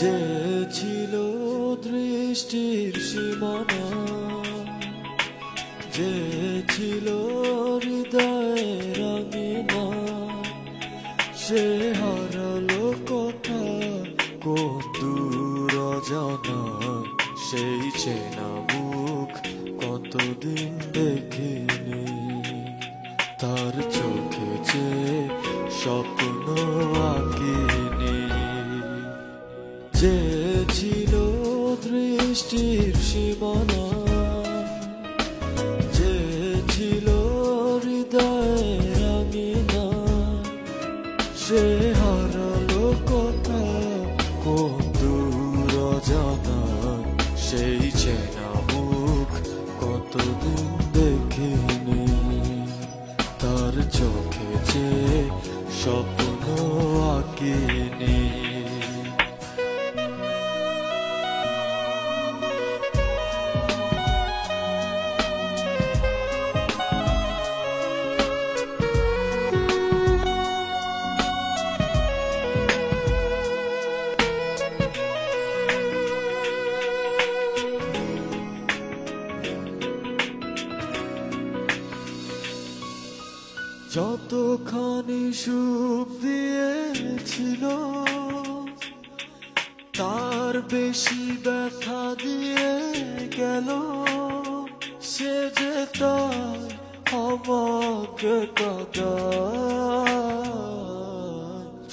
যে ছিল দৃষ্টির সীমানা, যে ছিল হৃদয়ের আঙিনা, সে হারালো কথা কোন দূর অজানা। সেই চেনা মুখ কতদিন দেখিনি, তার চোখে যে স্বপ্ন আঁকিনি। যে ছিল দৃষ্টির সীমানা, যে ছিল হৃদয়ের আঙিনা, সে হারালো কথা কোন দূর অজানা। সেই চেনা মুখ কতদিন দেখিনি, তার চোখে যে স্বপ্ন আঁকিনি। যতখানি সুখ দিয়েছিল, তার বেশি ব্যথা দিয়ে গেল। সে যে তার আমাকে কাঁদায়।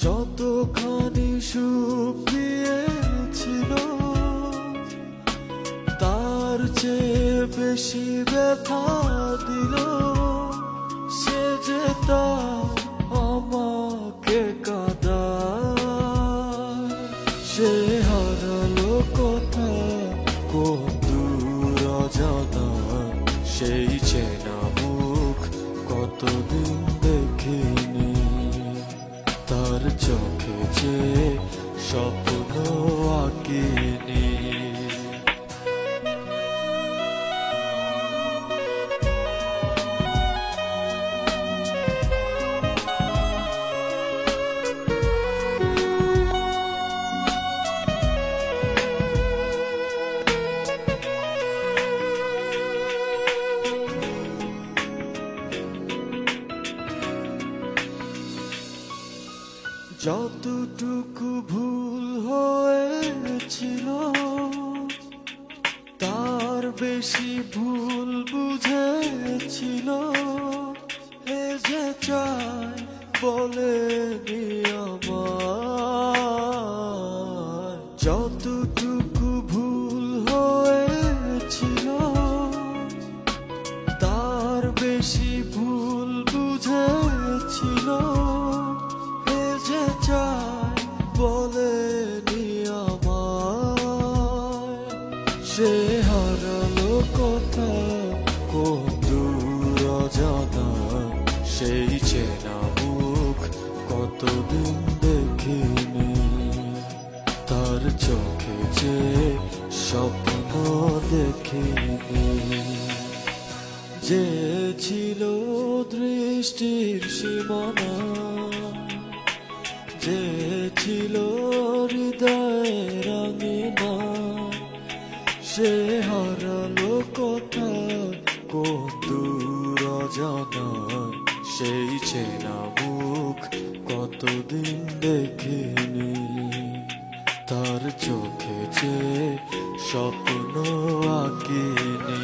যতখানি সুখ দিয়েছিল, তার চেয়ে বেশি ব্যথা দিল। সে যে তার আমাকে কাঁদায়। সে হারালো কথা কোন দূর অজানা। সেই চেনা মুখ কতদিন দেখিনি, তার চোখে যে স্বপ্ন আঁকিনি। যতটুকু ভুল হয়েছিল, তার বেশি ভুল বুঝেছিল। এ যে চাই বলেনি আমায়। যতটুকু ভুল হয়েছিল, তার বেশি ভুল বুঝেছিল। চাই বলেনি আমায়। সে হারালো কথা কোন দূর অজানা। সেই চেনা মুখ কতদিন দেখিনি, তার চোখে যে স্বপ্ন দেখিনি। যে ছিল দৃষ্টির সীমানা, যে ছিল হৃদয়ের আঙিনা, সে হারালো কথা কোন দূর অজানা। সেই চেনা মুখ কতদিন দেখিনি, তার চোখে যে স্বপ্ন আঁকিনি।